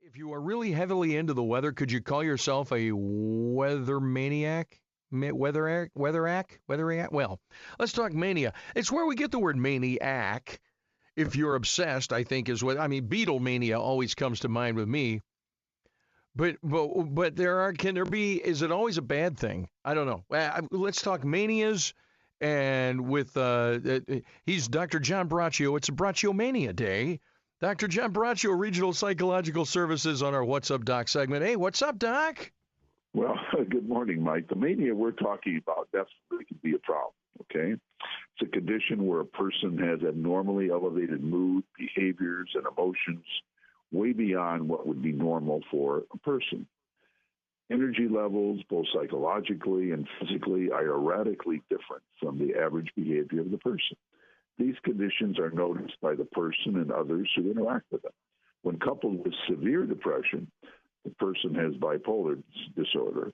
If you are really heavily into the weather, could you call yourself a weather maniac? Weatherac? Well, let's talk mania. It's where we get the word maniac. If you're obsessed, I think is what I mean. Beatlemania always comes to mind with me. But can there be? Is it always a bad thing? I don't know. Let's talk manias. And with he's Dr. John Braccio. It's a Braccio Mania Day. Dr. John Braccio, Regional Psychological Services on our What's Up, Doc segment. Hey, what's up, Doc? Well, good morning, Mike. The mania we're talking about definitely can be a problem, okay? It's a condition where a person has abnormally elevated mood, behaviors, and emotions way beyond what would be normal for a person. Energy levels, both psychologically and physically, are erratically different from the average behavior of the person. These conditions are noticed by the person and others who interact with them. When coupled with severe depression, the person has bipolar disorder.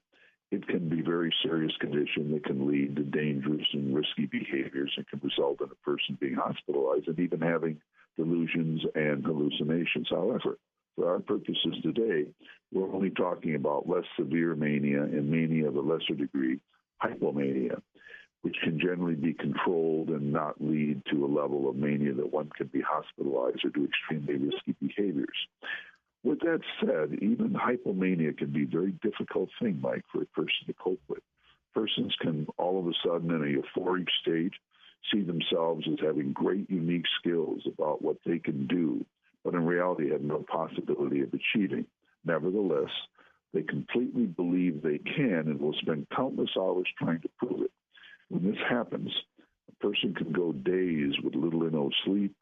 It can be a very serious condition that can lead to dangerous and risky behaviors and can result in a person being hospitalized and even having delusions and hallucinations. However, for our purposes today, we're only talking about less severe mania and mania of a lesser degree, hypomania, which can generally be controlled and not lead to a level of mania that one can be hospitalized or do extremely risky behaviors. With that said, even hypomania can be a very difficult thing, Mike, for a person to cope with. Persons can all of a sudden, in a euphoric state, see themselves as having great, unique skills about what they can do, but in reality have no possibility of achieving. Nevertheless, they completely believe they can and will spend countless hours trying to prove it. When this happens, a person can go days with little or no sleep,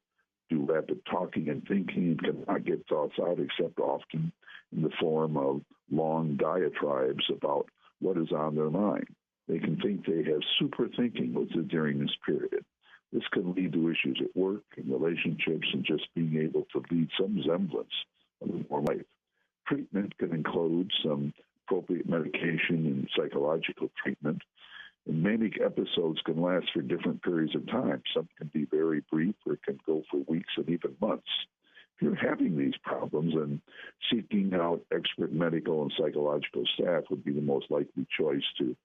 do rapid talking and thinking, and cannot get thoughts out except often in the form of long diatribes about what is on their mind. They can think they have super thinking during this period. This can lead to issues at work and relationships and just being able to lead some semblance of a normal life. Treatment can include some appropriate medication and psychological treatment. And manic episodes can last for different periods of time. Some can be very brief or can go for weeks and even months. If you're having these problems, then seeking out expert medical and psychological staff would be the most likely choice to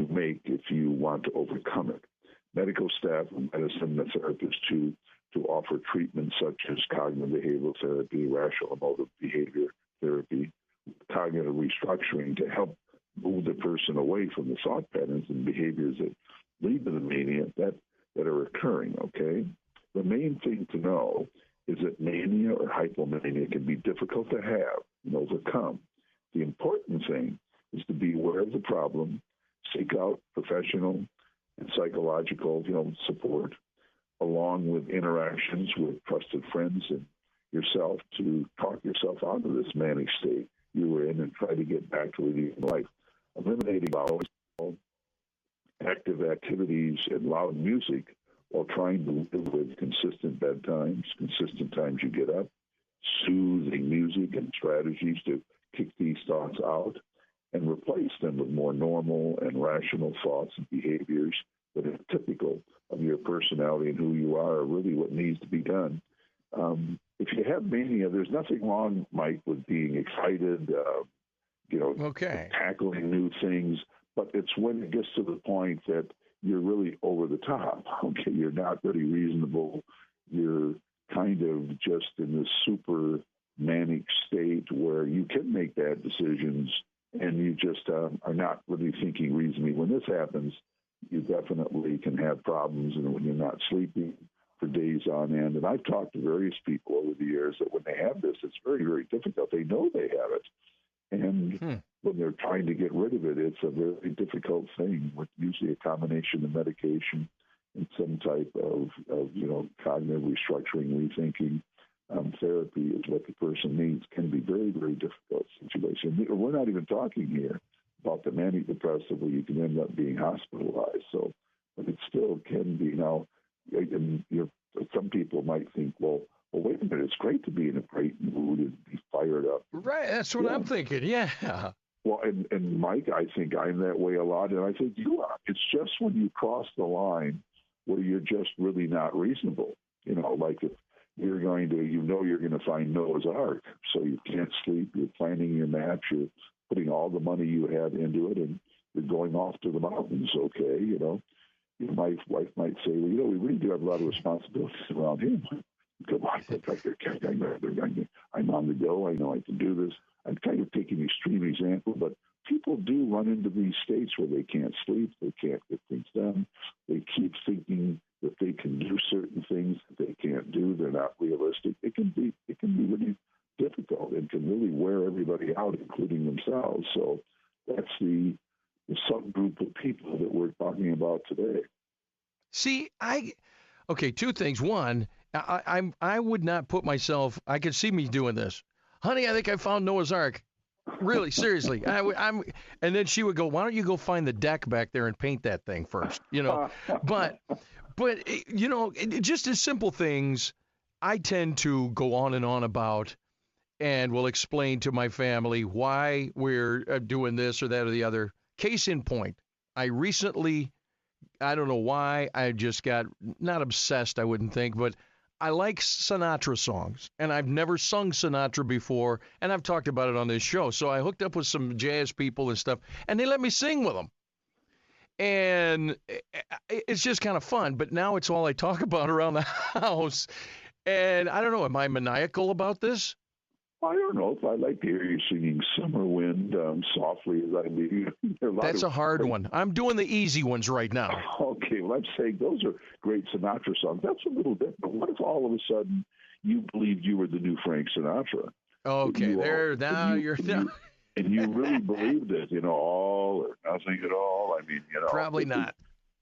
make if you want to overcome it. Medical staff and medicine and therapists to offer treatments such as cognitive behavioral therapy, rational emotive behavior therapy, cognitive restructuring to help move the person away from the thought patterns and behaviors that lead to the mania that are occurring, okay? The main thing to know is that mania or hypomania can be difficult to have and overcome. The important thing is to be aware of the problem, seek out professional and psychological support, along with interactions with trusted friends and yourself to talk yourself out of this manic state you were in and try to get back to living life. Eliminating active activities and loud music while trying to live with consistent bedtimes, consistent times you get up, soothing music and strategies to kick these thoughts out, and replace them with more normal and rational thoughts and behaviors that are typical of your personality and who you are really what needs to be done. If you have mania, there's nothing wrong, Mike, with being excited, tackling new things, but it's when it gets to the point that you're really over the top, okay? You're not really reasonable. You're kind of just in this super manic state where you can make bad decisions and you just are not really thinking reasonably. When this happens, you definitely can have problems, and when you're not sleeping for days on end. And I've talked to various people over the years that when they have this, it's very, very difficult. They know they have it. And when they're trying to get rid of it, it's a very difficult thing with usually a combination of medication and some type of cognitive restructuring, rethinking. Therapy is what the person needs. Can be very, very difficult situation. We're not even talking here about the manic depressive where you can end up being hospitalized. So, but it still can be. Now, some people might think, well, wait a minute, it's great to be in a great mood and be fired up. Right, that's what I'm thinking, yeah. Well, and Mike, I think I'm that way a lot, and I think you are. It's just when you cross the line where you're just really not reasonable. Like if you're going to find Noah's Ark. So you can't sleep. You're planning your match. You're putting all the money you had into it, and you're going off to the mountains. Okay, my wife might say, well, we really do have a lot of responsibilities around him. Come on, I'm on the go. I know I can do this. I'm kind of taking an extreme example, but people do run into these states where they can't sleep, they can't get things done, they keep thinking that they can do certain things that they can't do. They're not realistic. It can be really difficult and can really wear everybody out, including themselves. So that's the subgroup of people that we're talking about today. See, okay, two things. One, I would not put myself. I could see me doing this, honey. I think I found Noah's Ark. Really, seriously. And then she would go, why don't you go find the deck back there and paint that thing first? But just as simple things, I tend to go on and on about, and will explain to my family why we're doing this or that or the other. Case in point, I don't know why, I just got, not obsessed, I wouldn't think, but I like Sinatra songs, and I've never sung Sinatra before, and I've talked about it on this show. So I hooked up with some jazz people and stuff, and they let me sing with them. And it's just kind of fun, but now it's all I talk about around the house. And I don't know, am I maniacal about this? I don't know if I like to hear you singing Summer Wind softly as I leave you. That's a hard one. I'm doing the easy ones right now. Okay, well, I'm saying those are great Sinatra songs. That's a little different. What if all of a sudden you believed you were the new Frank Sinatra? Okay, And you really believed it, all or nothing at all. I mean, Probably not.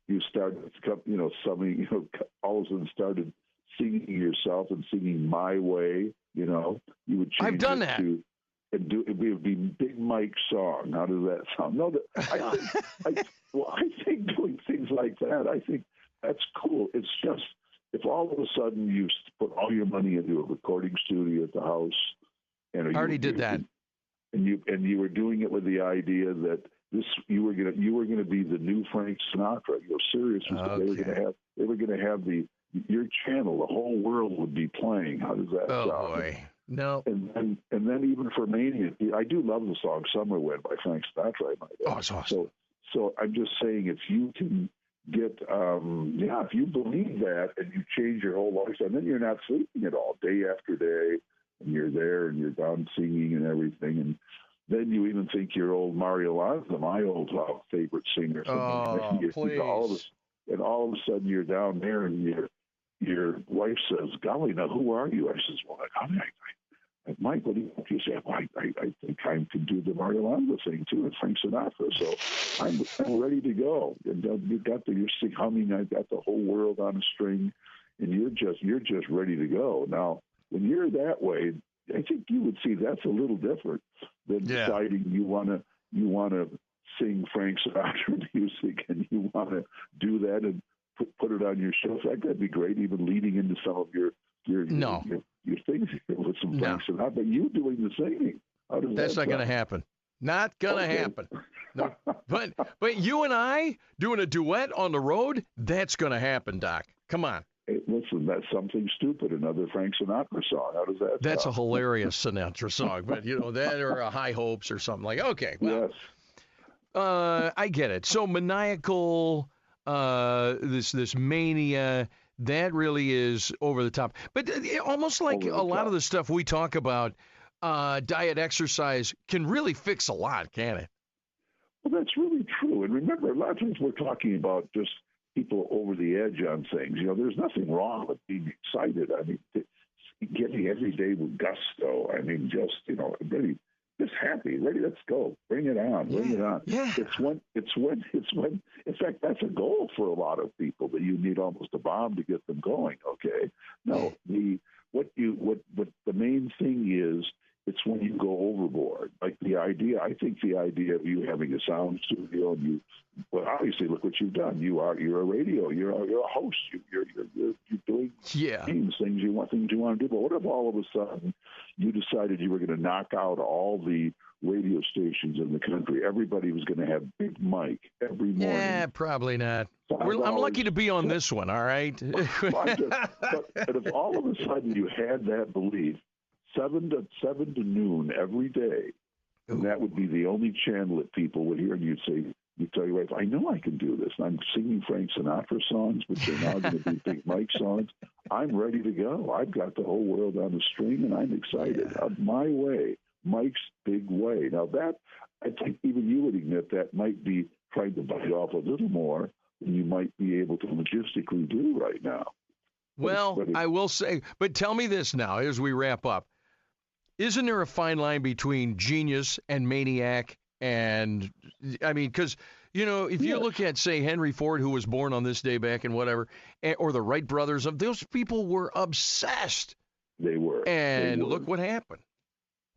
You started, all of a sudden started singing yourself and singing My Way. You would change. I've done that. It would be Big Mike's song. How does that sound? No, I think doing things like that, I think that's cool. It's just if all of a sudden you put all your money into a recording studio at the house, and I already did that, and you were doing it with the idea that you were gonna be the new Frank Sinatra. Sirius was they were gonna have your channel, the whole world would be playing. How does that sound? Oh boy, no. And then even for Mania, I do love the song "Summer Wind" by Frank Sinatra. Oh, it's awesome. So I'm just saying, if you can get, if you believe that and you change your whole life, and then you're not sleeping at all, day after day, and you're there and you're done singing and everything, and then you even think you're old Mario Lanza, my old favorite singer. Oh, please. And all of a sudden you're down there and your wife says, golly, now who are you? I says, well, Mike, what do you think? You say, well, I think I can do the Mario Lanza thing too, and Frank Sinatra. So I'm ready to go. And you're humming. I've got the whole world on a string, and you're just ready to go. Now, when you're that way, I think you would see that's a little different than deciding you want to sing Frank Sinatra music and you want to do that and put it on your show. That'd be great, even leading into some of your things with some Frank Sinatra. But you doing the singing, that's not going to happen. Not going to happen. No. But you and I doing a duet on the road, that's going to happen, Doc. Come on. Hey, listen, that's Something Stupid, another Frank Sinatra song. How does that That's sound? a hilarious Sinatra song, but that or a High Hopes or something like. Okay, well, yes. I get it. So maniacal, this mania, that really is over the top. But almost like a lot of the stuff we talk about, diet, exercise can really fix a lot, can it? Well, that's really true. And remember, a lot of times we're talking about just people over the edge on things. There's nothing wrong with being excited. I mean, getting every day with gusto. I mean, just, really just happy, ready, let's go. Bring it on, bring it on. Yeah. It's when, in fact, that's a goal for a lot of people, that you need almost a bomb to get them going, okay? No, what the main thing is, it's when you go overboard. Like I think the idea of you having a sound studio and obviously look what you've done. You're a radio, you're a host, you're doing things you want to do. But what if all of a sudden you decided you were going to knock out all the radio stations in the country, everybody was going to have Big Mike every morning. Yeah, probably not. I'm lucky to be on this one, all right? but if all of a sudden you had that belief, 7 to noon every day, and that would be the only channel that people would hear, and you'd say, you tell your wife, I know I can do this. I'm singing Frank Sinatra songs, which are now going to be Big Mike songs. I'm ready to go. I've got the whole world on the string, and I'm excited. Yeah. My way, Mike's big way. Now that, I think even you would admit that might be trying to bite off a little more than you might be able to logistically do right now. Well, I will say, but tell me this now as we wrap up. Isn't there a fine line between genius and maniac? And I mean, because, you know, if you look at, say, Henry Ford, who was born on this day back and whatever, or the Wright brothers, those people were obsessed. They were. And look what happened.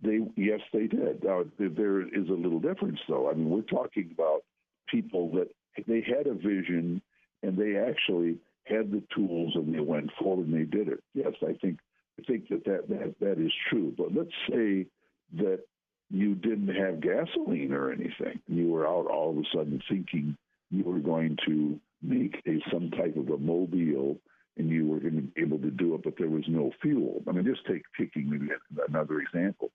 Yes, they did. Now, there is a little difference, though. I mean, we're talking about people that they had a vision and they actually had the tools and they went forward and they did it. Yes, I think that is true. But let's say that you didn't have gasoline or anything. You were out all of a sudden thinking you were going to make some type of a mobile and you were going to be able to do it, but there was no fuel. I mean, just taking another example.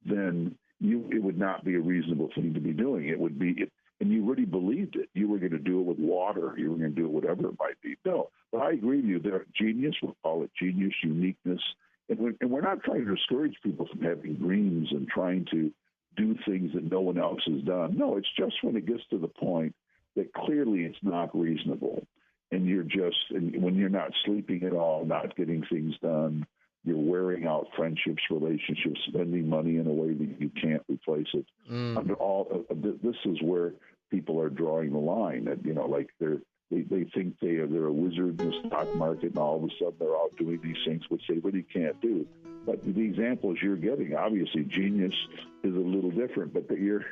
Then it would not be a reasonable thing to be doing. It would be, and you really believed it. You were going to do it with water. You were going to do it whatever it might be. No, but I agree with you. They're genius. We'll call it genius, uniqueness. And we're not trying to discourage people from having dreams and trying to do things that no one else has done. No, it's just when it gets to the point that clearly it's not reasonable. And when you're not sleeping at all, not getting things done, you're wearing out friendships, relationships, spending money in a way that you can't replace it. Under all, this is where people are drawing the line. That, you know, like they think they're a wizard in the stock market, and all of a sudden they're out doing these things which they really can't do. But the examples you're getting, obviously, genius is a little different. But we're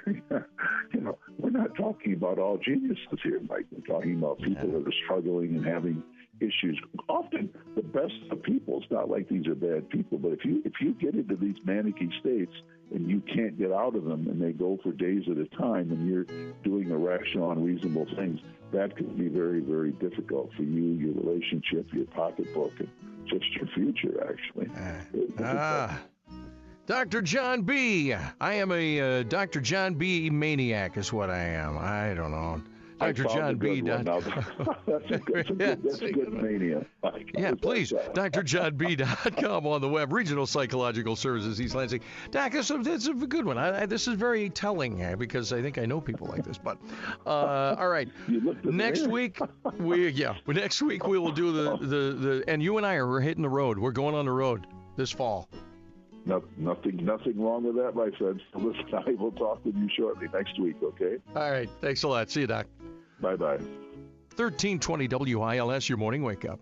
not talking about all geniuses here, Mike. We're talking about people that are struggling and having issues. Often, the best of people. It's not like these are bad people, but if you get into these manic-y states and you can't get out of them, and they go for days at a time, and you're doing irrational, unreasonable things, that can be very, very difficult for you, your relationship, your pocketbook, and just your future, actually. Dr. John B. I am a Dr. John B. maniac is what I am. I don't know. Dr. John B. That's a good mania. Yeah, please. DrJohnB.com on the web. Regional Psychological Services, East Lansing. Doc, this is a good one. This is very telling because I think I know people like this. But all right, next week we will do the and you and I are hitting the road. We're going on the road this fall. Nothing wrong with that, my friend. So listen, I will talk with you shortly next week, okay? All right. Thanks a lot. See you, Doc. Bye-bye. 1320 WILS, your morning wake up.